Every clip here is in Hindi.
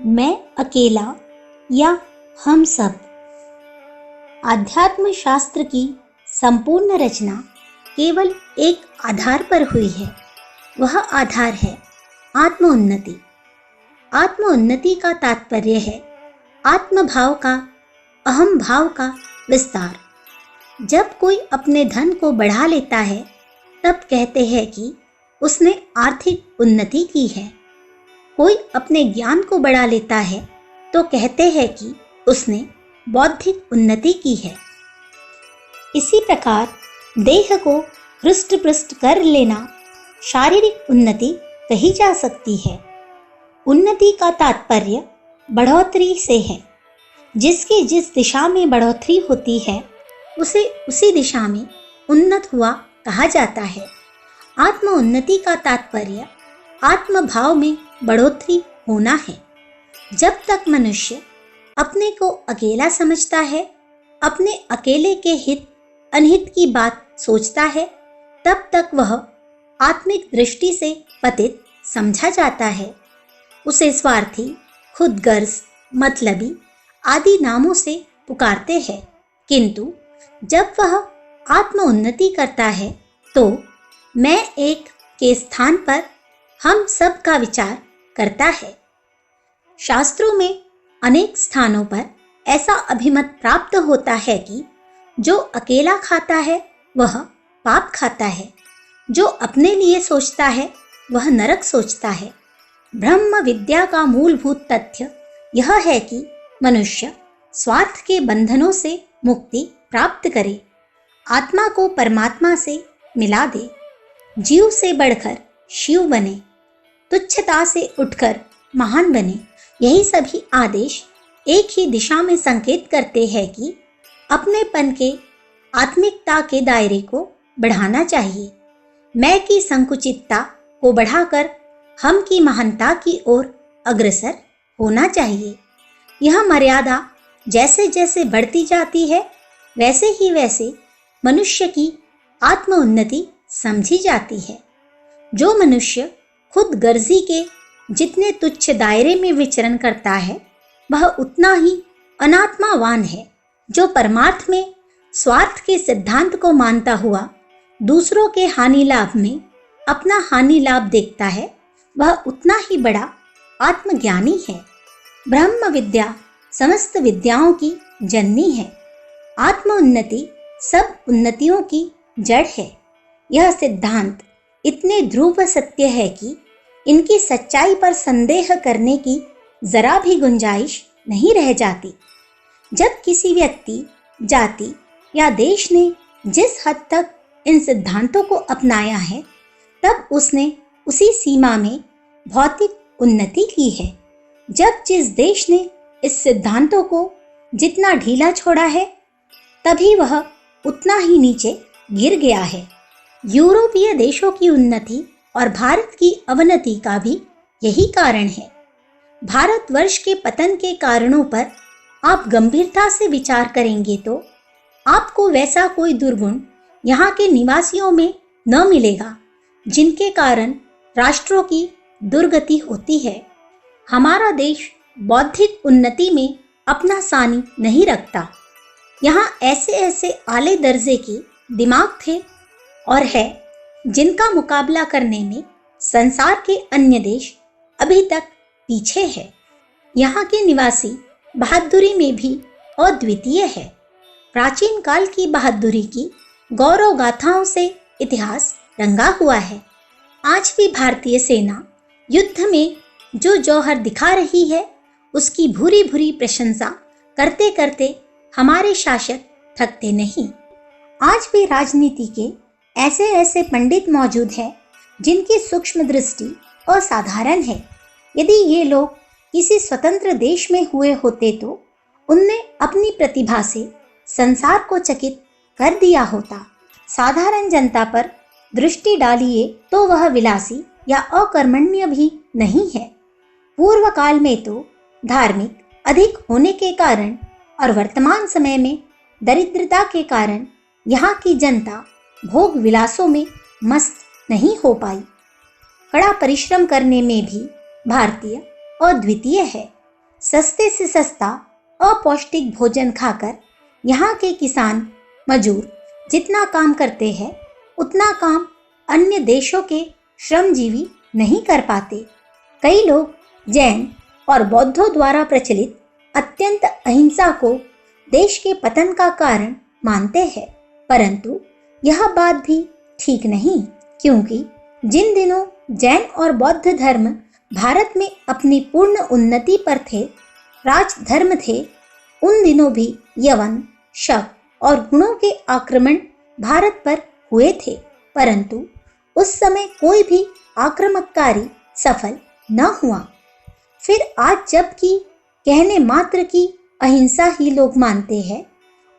मैं अकेला या हम सब। आध्यात्म शास्त्र की संपूर्ण रचना केवल एक आधार पर हुई है। वह आधार है आत्मोन्नति। आत्मोन्नति का तात्पर्य है आत्मभाव का, अहम भाव का विस्तार। जब कोई अपने धन को बढ़ा लेता है तब कहते हैं कि उसने आर्थिक उन्नति की है। कोई अपने ज्ञान को बढ़ा लेता है तो कहते हैं कि उसने बौद्धिक उन्नति की है। इसी प्रकार देह को हृष्ट-पुष्ट कर लेना शारीरिक उन्नति कही जा सकती है। उन्नति का तात्पर्य बढ़ोतरी से है। जिसकी जिस दिशा में बढ़ोतरी होती है उसे उसी दिशा में उन्नत हुआ कहा जाता है। आत्म उन्नति का तात्पर्य आत्मभाव में बढ़ोतरी होना है। जब तक मनुष्य अपने को अकेला समझता है, अपने अकेले के हित अनहित की बात सोचता है, तब तक वह आत्मिक दृष्टि से पतित समझा जाता है। उसे स्वार्थी, खुदगर्ज, मतलबी आदि नामों से पुकारते हैं। किंतु जब वह आत्म उन्नति करता है तो मैं एक के स्थान पर हम सब का विचार करता है। शास्त्रों में अनेक स्थानों पर ऐसा अभिमत प्राप्त होता है कि जो अकेला खाता है वह पाप खाता है, जो अपने लिए सोचता है वह नरक सोचता है। ब्रह्म विद्या का मूलभूत तथ्य यह है कि मनुष्य स्वार्थ के बंधनों से मुक्ति प्राप्त करे, आत्मा को परमात्मा से मिला दे, जीव से बढ़कर शिव बने, तुच्छता से उठकर महान बने। यही सभी आदेश एक ही दिशा में संकेत करते हैं कि अपनेपन के आत्मिकता के दायरे को बढ़ाना चाहिए। मैं की संकुचितता को बढ़ाकर हम की महानता की ओर अग्रसर होना चाहिए। यह मर्यादा जैसे जैसे बढ़ती जाती है वैसे ही वैसे मनुष्य की आत्म उन्नति समझी जाती है। जो मनुष्य खुद गर्जी के जितने तुच्छ दायरे में विचरण करता है वह उतना ही अनात्मावान है। जो परमार्थ में स्वार्थ के सिद्धांत को मानता हुआ दूसरों के हानि लाभ में अपना हानि लाभ देखता है वह उतना ही बड़ा आत्मज्ञानी है। ब्रह्म विद्या समस्त विद्याओं की जननी है। आत्म उन्नति सब उन्नतियों की जड़ है। यह सिद्धांत इतने ध्रुव सत्य है कि इनकी सच्चाई पर संदेह करने की जरा भी गुंजाइश नहीं रह जाती। जब किसी व्यक्ति, जाति या देश ने जिस हद तक इन सिद्धांतों को अपनाया है तब उसने उसी सीमा में भौतिक उन्नति की है। जब जिस देश ने इस सिद्धांतों को जितना ढीला छोड़ा है तभी वह उतना ही नीचे गिर गया है। यूरोपीय देशों की उन्नति और भारत की अवनति का भी यही कारण है। भारतवर्ष के पतन के कारणों पर आप गंभीरता से विचार करेंगे तो आपको वैसा कोई दुर्गुण यहाँ के निवासियों में न मिलेगा जिनके कारण राष्ट्रों की दुर्गति होती है। हमारा देश बौद्धिक उन्नति में अपना सानी नहीं रखता। यहाँ ऐसे ऐसे आले दर्जे के दिमाग थे और है जिनका मुकाबला करने में संसार के अन्य देश अभी तक पीछे है। यहाँ के निवासी बहादुरी में भी अद्वितीय है। प्राचीन काल की बहादुरी की गौरव गाथाओं से इतिहास रंगा हुआ है। आज भी भारतीय सेना युद्ध में जो जौहर दिखा रही है उसकी भूरी भूरी प्रशंसा करते करते हमारे शासक थकते नहीं। आज भी राजनीति के ऐसे ऐसे पंडित मौजूद हैं जिनकी सूक्ष्म दृष्टि असाधारण है। यदि ये लोग किसी स्वतंत्र देश में हुए होते तो उनने अपनी प्रतिभा से संसार को चकित कर दिया होता। साधारण जनता पर दृष्टि डालिए तो वह विलासी या अकर्मण्य भी नहीं है। पूर्व काल में तो धार्मिक अधिक होने के कारण और वर्तमान समय में दरिद्रता के कारण यहाँ की जनता भोग विलासों में मस्त नहीं हो पाई। कड़ा परिश्रम करने में भी भारतीय अद्वितीय है। सस्ते से सस्ता अपौष्टिक भोजन खाकर यहाँ के किसान मजदूर जितना काम करते हैं उतना काम अन्य देशों के श्रमजीवी नहीं कर पाते। कई लोग जैन और बौद्धों द्वारा प्रचलित अत्यंत अहिंसा को देश के पतन का कारण मानते हैं, परंतु यह बात भी ठीक नहीं, क्योंकि जिन दिनों जैन और बौद्ध धर्म भारत में अपनी पूर्ण उन्नति पर थे, राजधर्म थे, उन दिनों भी यवन, शक और गुणों के आक्रमण भारत पर हुए थे, परंतु उस समय कोई भी आक्रमणकारी सफल न हुआ। फिर आज जबकि कहने मात्र की अहिंसा ही लोग मानते हैं,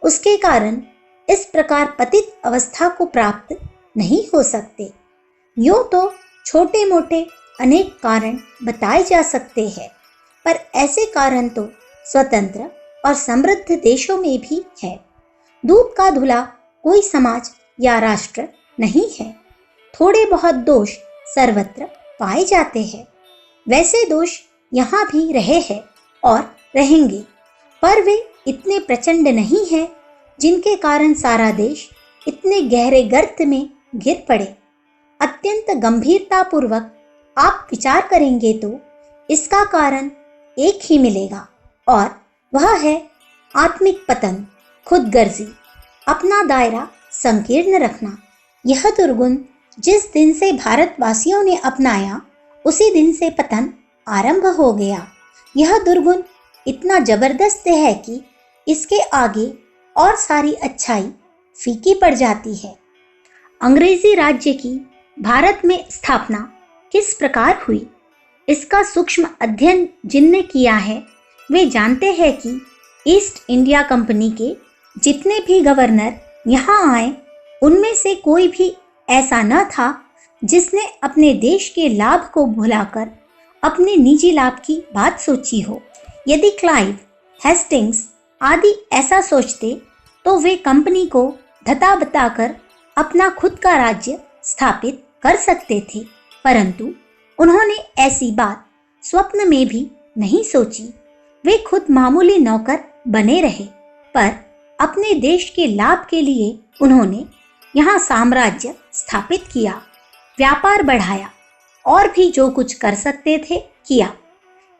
उसके कारण इस प्रकार पतित अवस्था को प्राप्त नहीं हो सकते। यूं तो छोटे मोटे अनेक कारण बताए जा सकते हैं, पर ऐसे कारण तो स्वतंत्र और समृद्ध देशों में भी है। दूध का धुला कोई समाज या राष्ट्र नहीं है। थोड़े बहुत दोष सर्वत्र पाए जाते हैं। वैसे दोष यहाँ भी रहे हैं और रहेंगे, पर वे इतने प्रचंड नहीं हैं जिनके कारण सारा देश इतने गहरे गर्त में गिर पड़े। अत्यंत गंभीरता पूर्वक आप विचार करेंगे तो इसका कारण एक ही मिलेगा, और वह है आत्मिक पतन, खुदगर्जी, अपना दायरा संकीर्ण रखना। यह दुर्गुण जिस दिन से भारतवासियों ने अपनाया, उसी दिन से पतन आरंभ हो गया। यह दुर्गुण इतना जबरदस्त है कि इसके आगे और सारी अच्छाई फीकी पड़ जाती है। अंग्रेजी राज्य की भारत में स्थापना किस प्रकार हुई, इसका सूक्ष्म अध्ययन जिनने किया है वे जानते हैं कि ईस्ट इंडिया कंपनी के जितने भी गवर्नर यहाँ आए, उनमें से कोई भी ऐसा न था जिसने अपने देश के लाभ को भुलाकर अपने निजी लाभ की बात सोची हो। यदि क्लाइव, हेस्टिंग्स आदि ऐसा सोचते तो वे कंपनी को धता बताकर अपना खुद का राज्य स्थापित कर सकते थे, परंतु उन्होंने ऐसी बात स्वप्न में भी नहीं सोची। वे खुद मामूली नौकर बने रहे, पर अपने देश के लाभ के लिए उन्होंने यहाँ साम्राज्य स्थापित किया, व्यापार बढ़ाया और भी जो कुछ कर सकते थे किया।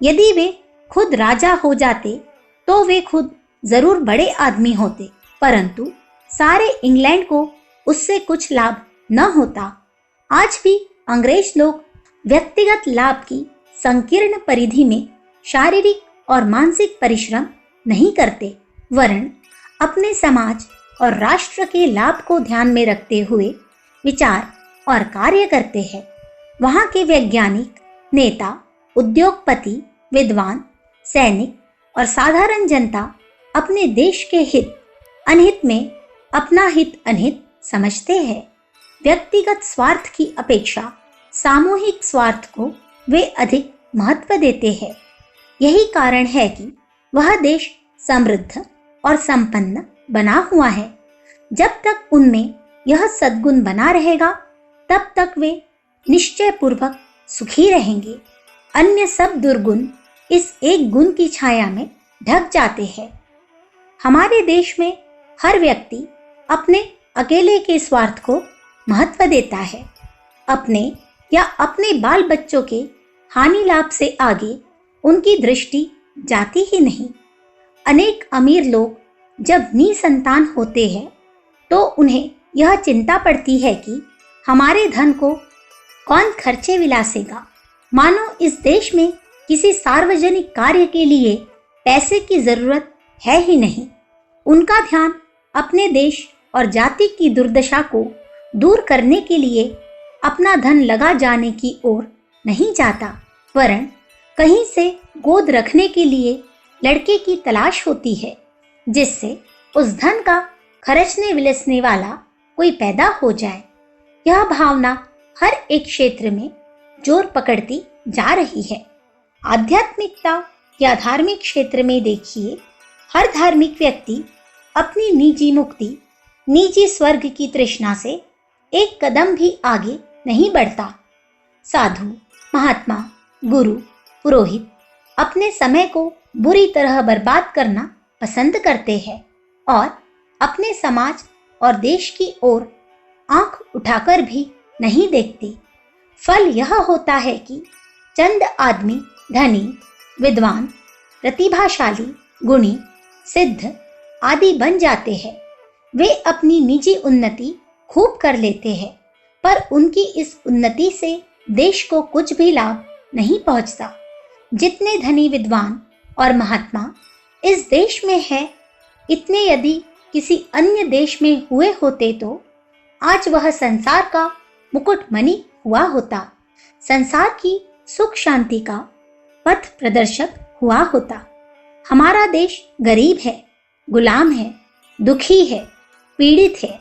यदि वे खुद राजा हो जाते तो वे खुद जरूर बड़े आदमी होते, परंतु सारे इंग्लैंड को उससे कुछ लाभ न होता। आज भी अंग्रेज लोग व्यक्तिगत लाभ की संकीर्ण परिधि में शारीरिक और मानसिक परिश्रम नहीं करते, वरन अपने समाज और राष्ट्र के लाभ को ध्यान में रखते हुए विचार और कार्य करते हैं। वहाँ के वैज्ञानिक, नेता, उद्योगपति, विद्वान, सैनिक और साधारण जनता अपने देश के हित अनहित में अपना हित अनहित समझते हैं। व्यक्तिगत स्वार्थ की अपेक्षा सामूहिक स्वार्थ को वे अधिक महत्व देते हैं। यही कारण है कि वह देश समृद्ध और संपन्न बना हुआ है। जब तक उनमें यह सद्गुण बना रहेगा, तब तक वे निश्चय पूर्वक सुखी रहेंगे। अन्य सब दुर्गुण इस एक गुण की छाया में ढक जाते हैं। हमारे देश में हर व्यक्ति अपने अकेले के स्वार्थ को महत्व देता है। अपने या अपने बाल बच्चों के हानि लाभ से आगे उनकी दृष्टि जाती ही नहीं। अनेक अमीर लोग जब निसंतान होते हैं तो उन्हें यह चिंता पड़ती है कि हमारे धन को कौन खर्चे विलासेगा। मानो इस देश में किसी सार्वजनिक कार्य के लिए पैसे की जरूरत है ही नहीं। उनका ध्यान अपने देश और जाति की दुर्दशा को दूर करने के लिए अपना धन लगा जाने की ओर नहीं जाता, वरन कहीं से गोद रखने के लिए लड़के की तलाश होती है, जिससे उस धन का खर्चने विलसने वाला कोई पैदा हो जाए। यह भावना हर एक क्षेत्र में जोर पकड़ती जा रही है। आध्यात्मिकता या धार्मिक क्षेत्र में देखिए, हर धार्मिक व्यक्ति अपनी निजी मुक्ति, निजी स्वर्ग की तृष्णा से एक कदम भी आगे नहीं बढ़ता। साधु, महात्मा, गुरु, पुरोहित अपने समय को बुरी तरह बर्बाद करना पसंद करते हैं और अपने समाज और देश की ओर आंख उठाकर भी नहीं देखते। फल यह होता है कि चंद आदमी धनी, विद्वान, प्रतिभाशाली, गुणी, सिद्ध आदि बन जाते हैं। वे अपनी निजी उन्नति खूब कर लेते हैं, पर उनकी इस उन्नति से देश को कुछ भी लाभ नहीं पहुंचता। जितने धनी, विद्वान और महात्मा इस देश में है, इतने यदि किसी अन्य देश में हुए होते तो आज वह संसार का मुकुटमणि हुआ होता, संसार की सुख शांति का पथ प्रदर्शक हुआ होता। हमारा देश गरीब है, गुलाम है, दुखी है, पीड़ित है।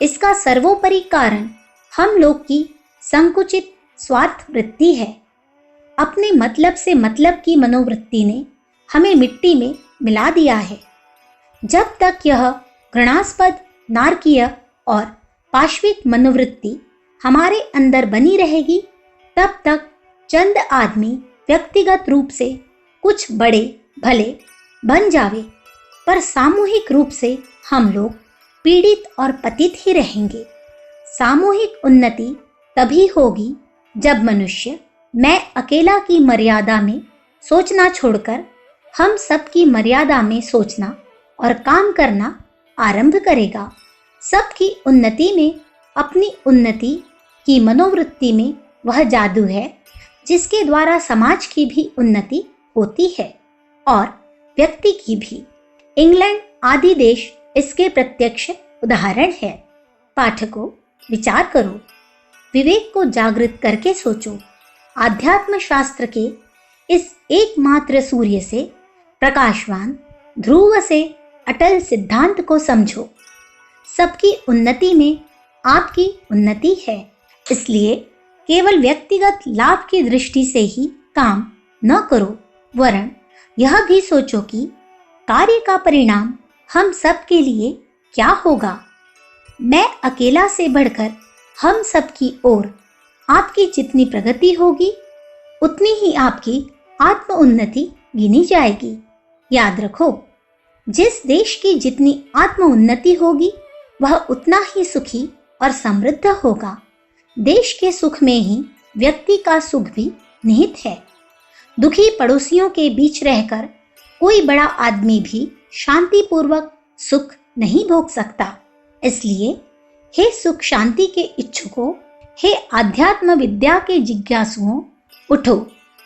इसका सर्वोपरि कारण हम लोग की संकुचित स्वार्थ वृत्ति है। अपने मतलब से मतलब की मनोवृत्ति ने हमें मिट्टी में मिला दिया है। जब तक यह घृणास्पद, नारकीय और पाशविक मनोवृत्ति हमारे अंदर बनी रहेगी, तब तक चंद आदमी व्यक्तिगत रूप से कुछ बड़े भले बन जावे, पर सामूहिक रूप से हम लोग पीड़ित और पतित ही रहेंगे। सामूहिक उन्नति तभी होगी जब मनुष्य मैं अकेला की मर्यादा में सोचना छोड़कर हम सबकी मर्यादा में सोचना और काम करना आरंभ करेगा। सबकी उन्नति में अपनी उन्नति की मनोवृत्ति में वह जादू है जिसके द्वारा समाज की भी उन्नति होती है और व्यक्ति की भी। इंग्लैंड आदि देश इसके प्रत्यक्ष उदाहरण है। पाठकों, विचार करो, विवेक को जागृत करके सोचो। आध्यात्म शास्त्र के इस एकमात्र सूर्य से प्रकाशवान ध्रुव से अटल सिद्धांत को समझो। सबकी उन्नति में आपकी उन्नति है, इसलिए केवल व्यक्तिगत लाभ की दृष्टि से ही काम न करो, वरन यह भी सोचो कि कार्य का परिणाम हम सब के लिए क्या होगा। मैं अकेला से बढ़कर हम सब की ओर आपकी जितनी प्रगति होगी, उतनी ही आपकी आत्म उन्नति गिनी जाएगी। याद रखो, जिस देश की जितनी आत्म उन्नति होगी, वह उतना ही सुखी और समृद्ध होगा। देश के सुख में ही व्यक्ति का सुख भी निहित है। दुखी पड़ोसियों के बीच रहकर कोई बड़ा आदमी भी शांतिपूर्वक सुख नहीं भोग सकता। इसलिए हे सुख शांति के इच्छुकों, हे आध्यात्म विद्या के जिज्ञासुओं, उठो।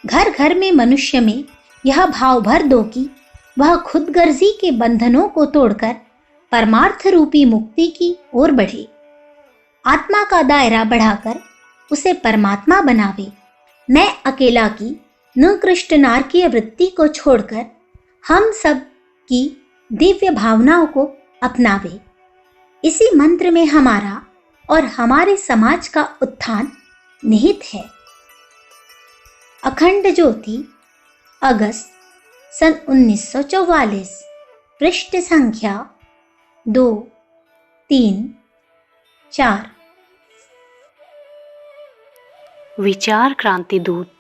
घर घर में मनुष्य में यह भाव भर दो कि वह खुदगर्जी के बंधनों को तोड़कर परमार्थ रूपी मुक्ति की ओर बढ़े। आत्मा का दायरा बढ़ाकर उसे परमात्मा बनावे। मैं अकेला की निकृष्ट नारकीय वृत्ति को छोड़कर हम सब की दिव्य भावनाओं को अपनावे। इसी मंत्र में हमारा और हमारे समाज का उत्थान निहित है। अखंड ज्योति, अगस्त सन 1944, पृष्ठ संख्या 2, 3, 4। विचार क्रांति दूत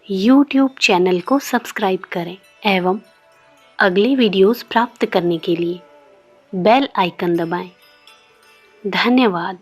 YouTube चैनल को सब्सक्राइब करें एवं अगले वीडियोस प्राप्त करने के लिए बेल आइकन दबाएं। धन्यवाद।